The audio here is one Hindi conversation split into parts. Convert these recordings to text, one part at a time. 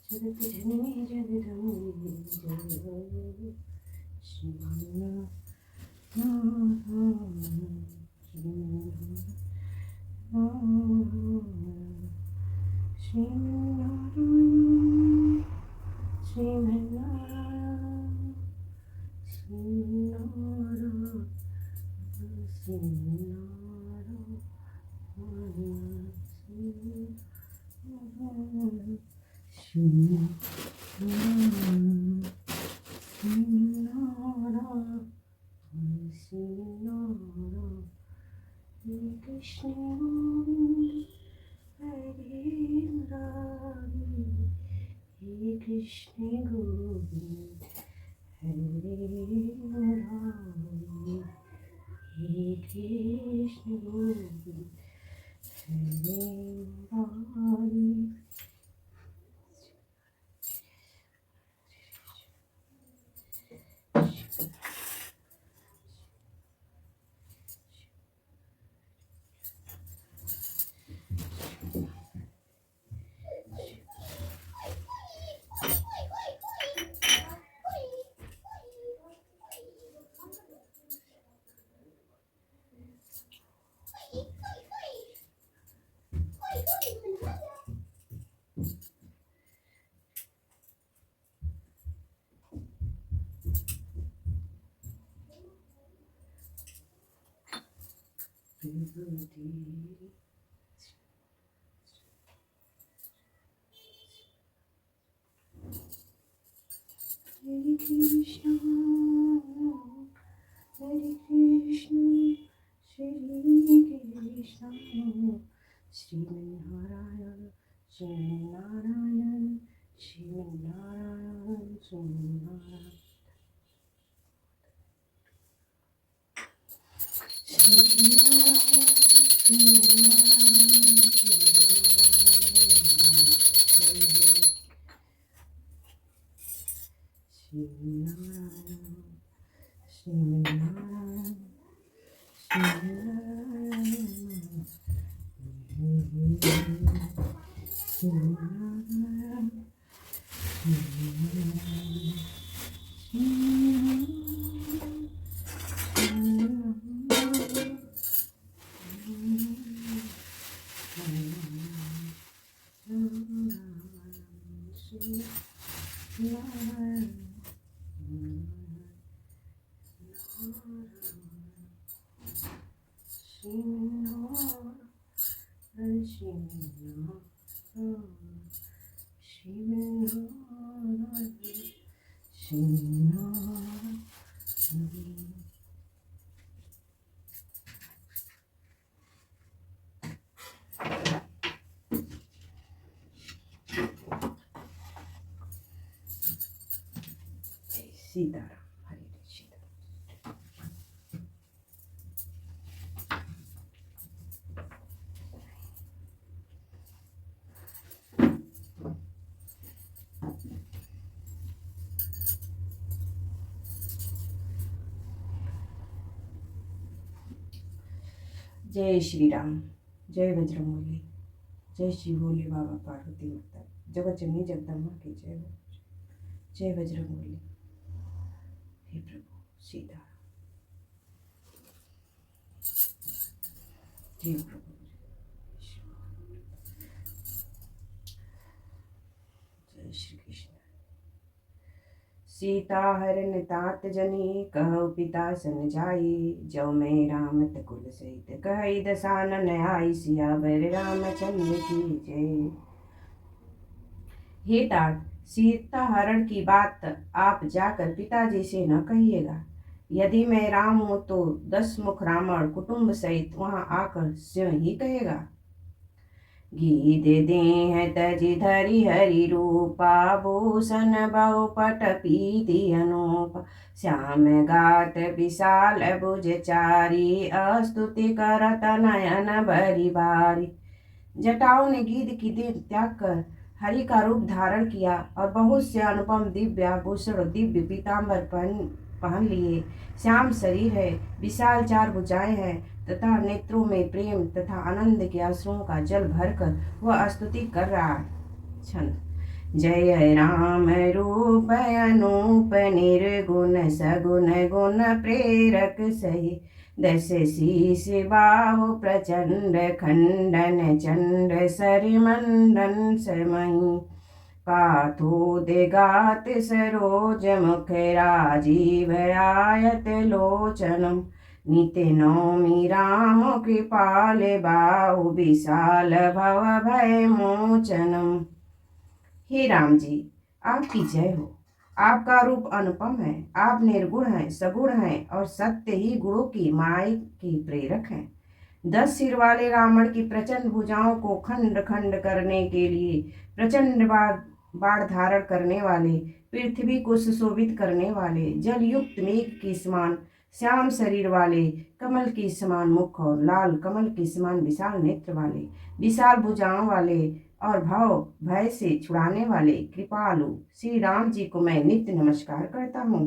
जगत जननी जगदम्बे जय Shrinarayan Shrinarayan Shrinarayan Shrinarayan Krishna Govind Hare Krishna Govind Hare Murari Hare Krishna Govind Hare Murari Hare Krishna, Hare Krishna, Shri Krishna, Shri Narayana, Shri Narayana, Shri Narayana, Shri Narayana. Sitaram हरे सीताराम। जय श्री राम, जय बजरंगबली, जय श्री भोले बाबा पार्वती माता, जगत जननी जगदम्बा की जय हो। जय बजरंगबली। हे प्रभु सीताराम। जय प्रभु। जय श्री कृष्ण। सीता हरण तात जनी कहु पिता सन जाई, जो मैं राम कुल सहित कहि दसानन आई, सियावर रामचंद्र की जय। हे तात, सीता हरण की बात आप जाकर पिताजी से न कहिएगा। यदि मैं राम हूं तो 10 मुख रावण कुटुंब सहित वहां आकर स्वयं ही कहेगा। गीत देह तजि धरि हरि रूपा, भूषण बहुपट पीति अनूप, श्याम गात विशाल भुज चारी, अस्तुति करत नयन भरि बारी। जटाओं ने गीध की देह त्याग कर हरि का रूप धारण किया और बहुत से अनुपम दिव्य आभूषण दिव्य पीताम्बर पहन लिए। श्याम शरीर है, विशाल 4 भुजाएं हैं तथा नेत्रों में प्रेम तथा आनंद के आंसुओं का जल भरकर वह स्तुति कर रहा। जय राम रूप अनूप निर्गुण सगुण गुण प्रेरक सही। दस शीस बाहु प्रचंड खंडन चंड सरिमंडन समही। काथोदगात सरोज मुख राजीव आयत लोचनम। नित्य नौमि राम कृपाल बाहु विशाल भव भय मोचनम। हे राम जी, आपकी जय हो। आपका रूप अनुपम है, आप निर्गुण हैं, सगुण हैं और सत्य ही गुणों की माया की प्रेरक हैं। 10 सिर वाले रावण की प्रचंड भुजाओं को खंड खंड करने के लिए प्रचंड बाढ़ धारण करने वाले, पृथ्वी को सुशोभित करने वाले, जल युक्त मेघ के समान श्याम शरीर वाले, कमल के समान मुख और लाल कमल के समान विशाल नेत्र वाले, विशाल भुजाओं वाले और भव भय से छुड़ाने वाले कृपालु श्री राम जी को मैं नित्य नमस्कार करता हूँ।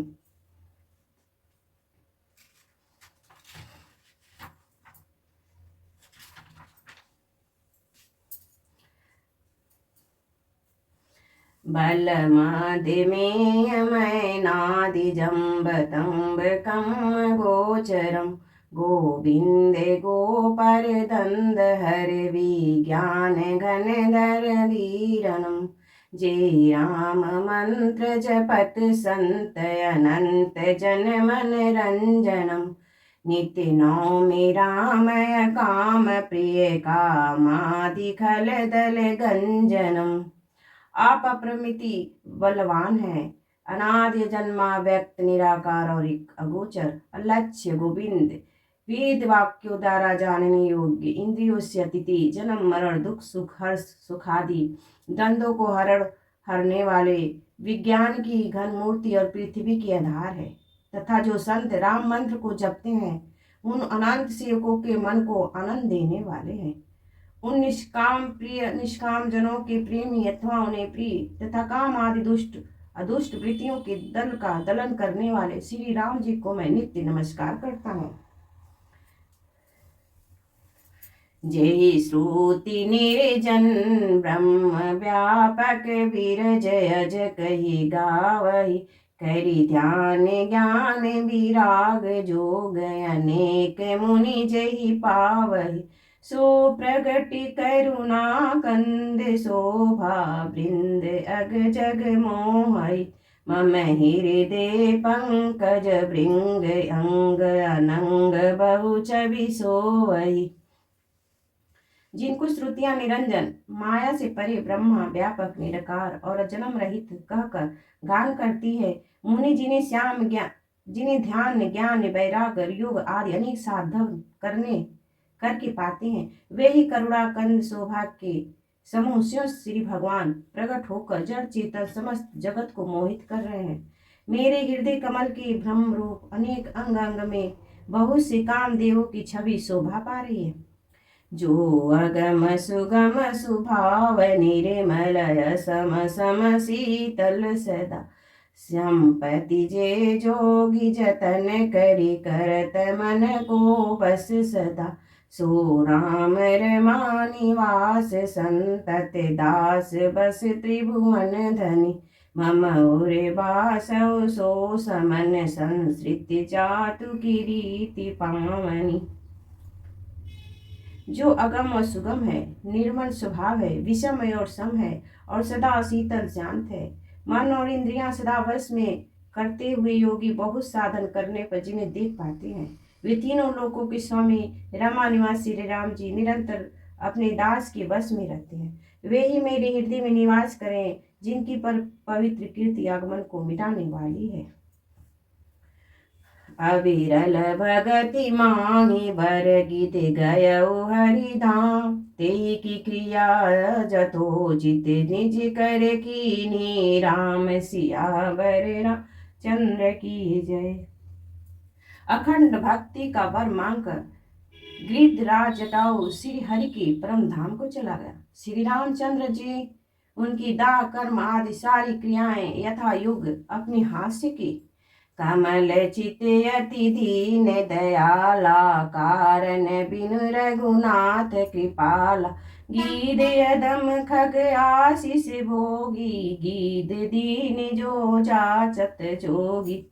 बल मध्यमेय मैनादि जम्ब तम्ब कम गोचरम। गोविंदे गोपर दंद हर विज्ञान घनधर धीरनम। जे राम मंत्र जपत संत अनंत जन मन रंजनम। नित्य नौमि रामय काम प्रिय कामादि खल दल गंजनम। आप अपरिमिति बलवान हैं, अनादि जन्मा व्यक्त निराकार और एक अगोचर अलक्ष्य गोविंद, वेद वाक्यों द्वारा जानने योग्य, इंद्रियों से अतीत, जन्म मरण दुख सुख हर्ष सुखादि द्वंद्वों को हरने वाले, विज्ञान की घन मूर्ति और पृथ्वी की आधार है। तथा जो संत राम मंत्र को जपते हैं उन अनंत सेवकों के मन को आनंद देने वाले हैं। उन निष्काम जनों के प्रेमी अथवा उन्हें प्रिय तथा काम आदि दुष्ट अदुष्ट वृत्तियों के दल का दलन करने वाले श्री राम जी को मैं नित्य नमस्कार करता हूँ। जय श्रुति निर्जन ब्रह्म व्यापक विरजय अज कही गावही। करि ध्यान ज्ञान विराग जोग अनेक मुनि जहि पावही। सो प्रगति करुणा कंद शोभा वृंद अग जग मोहई। मम हृदय पंकज भृंग अंग अनंग बहु छवि सोवई। जिनको श्रुतियां निरंजन माया से परे ब्रह्मा व्यापक निरकार और जन्म रहित कहकर गान करती है, मुनि जिन्हें ध्यान ज्ञान वैराग्य योग आदि अनेक साधन करके पाते हैं, वे ही करुणा कंद सौभाग्य के समूह श्री भगवान प्रकट होकर जड़ चेतन समस्त जगत को मोहित कर रहे हैं। मेरे हृदय कमल के ब्रह्म रूप अनेक अंग अंग में बहुत से कामदेवों की छवि शोभा पा रही है। जो अगम सुगम सुभाव निर्मलय सम सम शीतल सदा। संपत्ति जे जोगी जतन करि करत मन को बस सदा। सो राम रमा निवास संतत दास बस त्रिभुवन धनी। मम उर बासौ सो समन संसृति चातु किरीति पावनी। जो अगम और सुगम है, निर्मल स्वभाव है, विषमय और सम है और सदा शीतल शांत है। मन और इंद्रियां सदा वश में करते हुए योगी बहुत साधन करने पर जिन्हें देख पाते हैं, वे तीनों लोकों के स्वामी रमा निवासी श्री राम जी निरंतर अपने दास के वश में रहते हैं। वे ही मेरे हृदय में निवास करें, जिनकी पर पवित्र कीर्ति आगमन को मिटाने वाली है। अविरल भगति मांगी बर गीत गयो हरिधाम। तेहि की क्रिया जथोचित निज कर कीनी। राम सियावर रामचंद्र की जय। अखंड भक्ति का वर मांगकर गिरिधराज जटाऊ श्री हरि के परम धाम को चला गया। श्री रामचंद्र जी उनकी दाह कर्म आदि सारी क्रियाएं यथा युग अपने हाथ से की। कमल चित अति दीन दयाला कारण बिनु रघुनाथ कृपाला। गीध यदम खग आशीष भोगी, गीध दीन जो जाचत जोगी।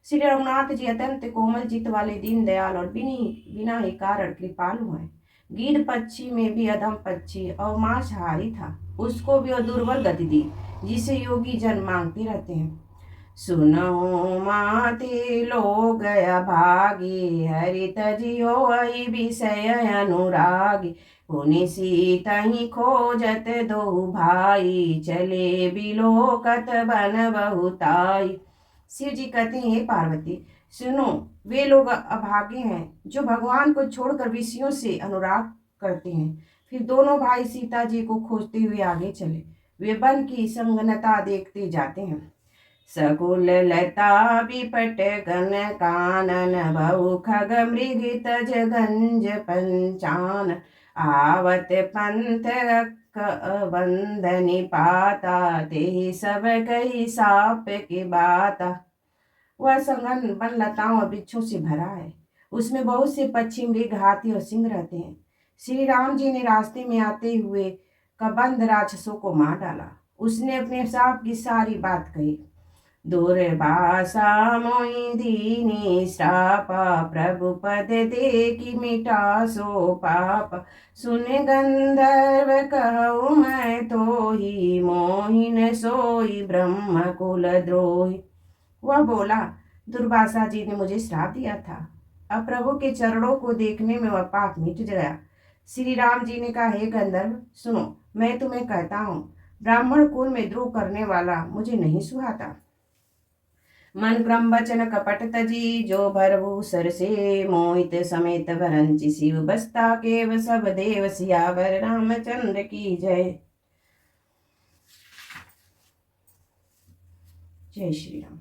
श्री रघुनाथ जी अत्यंत कोमल चित्त वाले, दीन दयाल और बिना ही कारण कृपालु हैं। गीध पक्षी में भी अधम पक्षी और मांसाहारी था, उसको भी दुर्बल गति दी, जिसे योगी जन मांगते रहते हैं। सुनो माते लोग अभागी, हरित जियो आई विषय अनुरागी। पुनि सीता ही खोजत दो भाई, चले बिलोकत बन बहुताई। शिव जी कहते हैं, हे पार्वती सुनो, वे लोग अभागे हैं जो भगवान को छोड़कर विषयों से अनुराग करते हैं। फिर दोनों भाई सीता जी को खोजते हुए आगे चले। वे वन की संगनता देखते जाते हैं। सकुल लता विपट गन कानन, बहु खग मृग तज गंज पंचान। आवत पंथ बंधनि पाता, ते सब कही साप के बाता। वह संगन वन लताओं और वृक्षों से भरा है, उसमें बहुत से पक्षी, मृग, हाथी और सिंह रहते हैं। श्री राम जी ने रास्ते में आते हुए कबंध राक्षसों को मार डाला। उसने अपने साप की सारी बात कही। दुर्भाषा मोहि दीनी श्रापा, प्रभु पद देखि मिटा सो पाप। सुन गंधर्व कहूँ मैं तोहि, मोहिन सोई ब्रह्म कुल द्रोही। वह बोला, दुर्वासा जी ने मुझे श्राप दिया था, अब प्रभु के चरणों को देखने में वह पाप मिट गया। श्री राम जी ने कहा, हे गंधर्व सुनो, मैं तुम्हें कहता हूँ, ब्राह्मण कुल में द्रोह करने वाला मुझे नहीं सुहाता। मन क्रम वचन कपट तजी, जो भरभू सर से मोहित समेत भरंची। शिव बस्ता केव सब देव, सियावर रामचंद्र की जय। जय श्री राम।